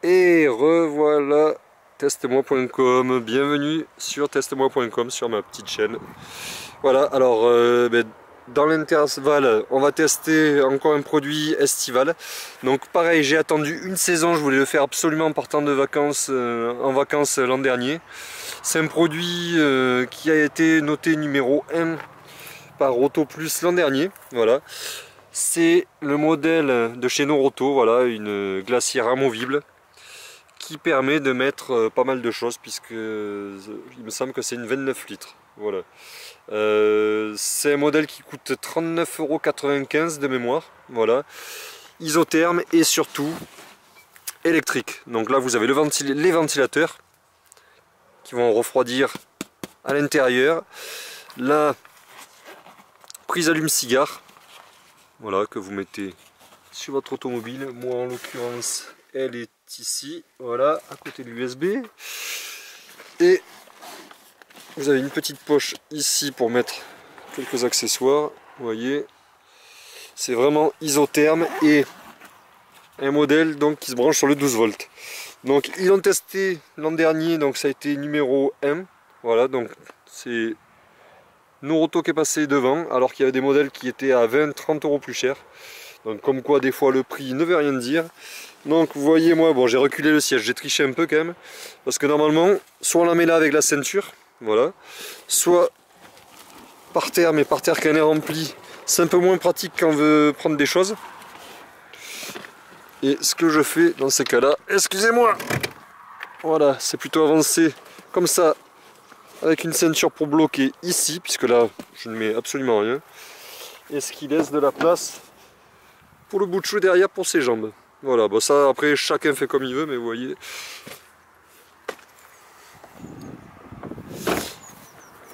Et revoilà testmoi.com, bienvenue sur testmoi.com, sur ma petite chaîne. Voilà, alors dans l'intervalle, on va tester encore un produit estival. Donc pareil, j'ai attendu une saison, je voulais le faire absolument en partant de vacances, en vacances l'an dernier. C'est un produit qui a été noté numéro 1 par Roto Plus l'an dernier, voilà. C'est le modèle de chez Noroto, voilà, une glacière amovible qui permet de mettre pas mal de choses, puisque il me semble que c'est une 29 litres. Voilà. C'est un modèle qui coûte 39,95 € de mémoire. Voilà. Isotherme et surtout électrique. Donc là vous avez les ventilateurs qui vont refroidir à l'intérieur. La prise allume-cigare, voilà, que vous mettez sur votre automobile. Moi en l'occurrence elle est ici, voilà, à côté de l'USB. Et vous avez une petite poche ici pour mettre quelques accessoires. Vous voyez, c'est vraiment isotherme et un modèle donc qui se branche sur le 12 volts. Donc ils l'ont testé l'an dernier, donc ça a été numéro 1. Voilà, donc c'est Noroto qui est passé devant, alors qu'il y avait des modèles qui étaient à 20-30 € plus cher. Donc comme quoi des fois le prix ne veut rien dire. Donc vous voyez, moi bon, j'ai reculé le siège, j'ai triché un peu quand même, parce que normalement soit on la met là avec la ceinture, voilà, soit par terre, mais par terre quand elle est remplie, c'est un peu moins pratique quand on veut prendre des choses. Et ce que je fais dans ces cas-là, excusez-moi, voilà, c'est plutôt avancé comme ça, avec une ceinture pour bloquer ici, puisque là je ne mets absolument rien, et ce qui laisse de la place pour le bout de chou derrière pour ses jambes. Voilà, bon ça après chacun fait comme il veut, mais vous voyez.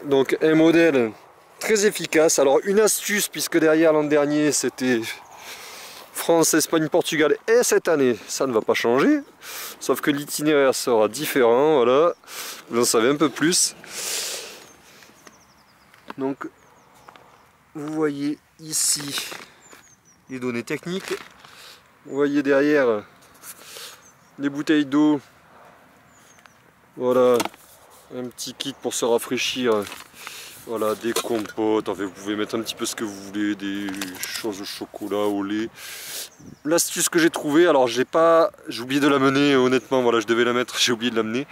Donc un modèle très efficace. Alors une astuce, puisque derrière l'an dernier c'était France, Espagne, Portugal, et cette année ça ne va pas changer. Sauf que l'itinéraire sera différent, voilà. Vous en savez un peu plus. Donc vous voyez ici les données techniques. Vous voyez derrière les bouteilles d'eau, voilà, un petit kit pour se rafraîchir, voilà, des compotes, enfin, vous pouvez mettre un petit peu ce que vous voulez, des choses au chocolat, au lait. L'astuce que j'ai trouvée, alors j'ai oublié de l'amener, honnêtement, voilà, je devais la mettre, j'ai oublié de l'amener.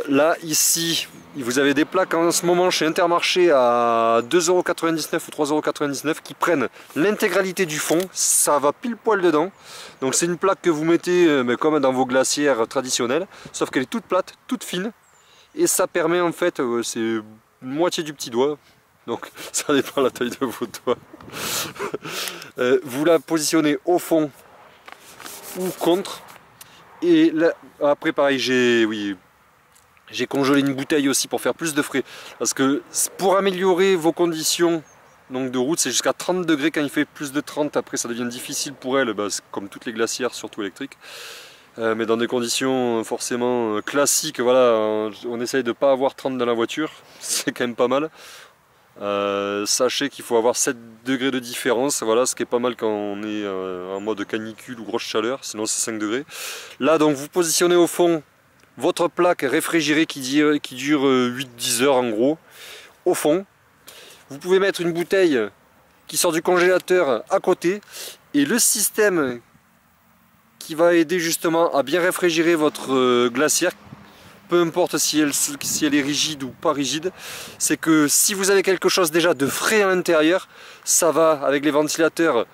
Là, ici, vous avez des plaques en ce moment chez Intermarché à 2,99 € ou 3,99 € qui prennent l'intégralité du fond, ça va pile poil dedans. Donc c'est une plaque que vous mettez comme dans vos glacières traditionnelles, sauf qu'elle est toute plate, toute fine, et ça permet en fait, c'est moitié du petit doigt, donc ça dépend de la taille de vos doigts. Vous la positionnez au fond ou contre, et là, après pareil, j'ai congelé une bouteille aussi pour faire plus de frais, parce que pour améliorer vos conditions donc de route, c'est jusqu'à 30 degrés. Quand il fait plus de 30, après ça devient difficile pour elle, comme toutes les glacières, surtout électriques. Mais dans des conditions forcément classiques, voilà, on essaye de ne pas avoir 30 dans la voiture, c'est quand même pas mal. Sachez qu'il faut avoir 7 degrés de différence, voilà, ce qui est pas mal quand on est en mode canicule ou grosse chaleur, sinon c'est 5 degrés. Là donc vous positionnez au fond votre plaque réfrigérée qui dure 8-10 heures en gros, au fond. Vous pouvez mettre une bouteille qui sort du congélateur à côté, et le système qui va aider justement à bien réfrigérer votre glacière, peu importe si elle est rigide ou pas rigide, c'est que si vous avez quelque chose déjà de frais à l'intérieur, ça va avec les ventilateurs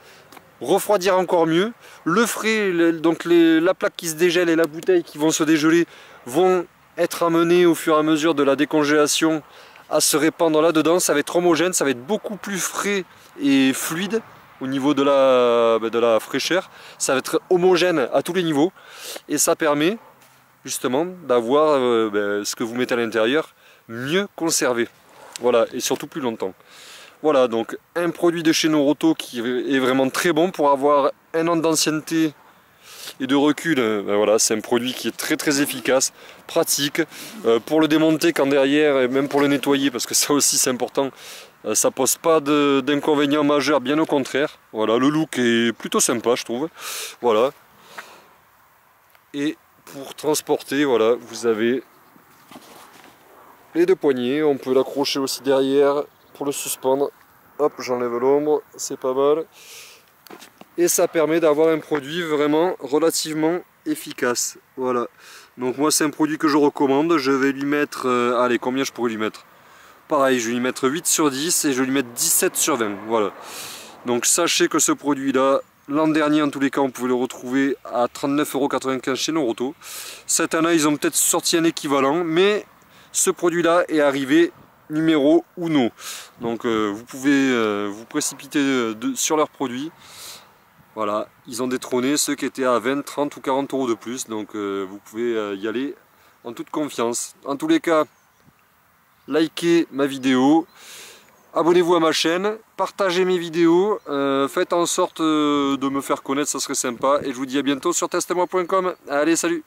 refroidir encore mieux. Le frais, donc la plaque qui se dégèle et la bouteille qui vont se dégeler vont être amenées au fur et à mesure de la décongélation à se répandre là-dedans. Ça va être homogène, ça va être beaucoup plus frais et fluide au niveau de la fraîcheur. Ça va être homogène à tous les niveaux, et ça permet justement d'avoir ce que vous mettez à l'intérieur mieux conservé, voilà, et surtout plus longtemps. Voilà, donc un produit de chez Noroto qui est vraiment très bon pour avoir un an d'ancienneté et de recul. Voilà, c'est un produit qui est très efficace, pratique, pour le démonter quand derrière, et même pour le nettoyer, parce que ça aussi c'est important. Ça pose pas d'inconvénients majeurs, bien au contraire. Voilà, le look est plutôt sympa, je trouve. Voilà. Et pour transporter, voilà, vous avez les 2 poignées, on peut l'accrocher aussi derrière pour le suspendre. Hop, j'enlève l'ombre, c'est pas mal. Et ça permet d'avoir un produit vraiment relativement efficace. Voilà. Donc moi c'est un produit que je recommande. Je vais lui mettre, allez, combien je pourrais lui mettre? Pareil, je vais lui mettre 8 sur 10 et je vais lui mettre 17 sur 20. Voilà. Donc sachez que ce produit là, l'an dernier en tous les cas on pouvait le retrouver à 39,95 € chez Noroto. Cette année ils ont peut-être sorti un équivalent, mais ce produit là est arrivé numéro 1. Donc vous pouvez vous précipiter sur leurs produits. Voilà, ils ont détrôné ceux qui étaient à 20, 30 ou 40 € de plus. Donc vous pouvez y aller en toute confiance. En tous les cas, likez ma vidéo. Abonnez-vous à ma chaîne, partagez mes vidéos, faites en sorte de me faire connaître, ça serait sympa. Et je vous dis à bientôt sur testez-moi.com. Allez, salut!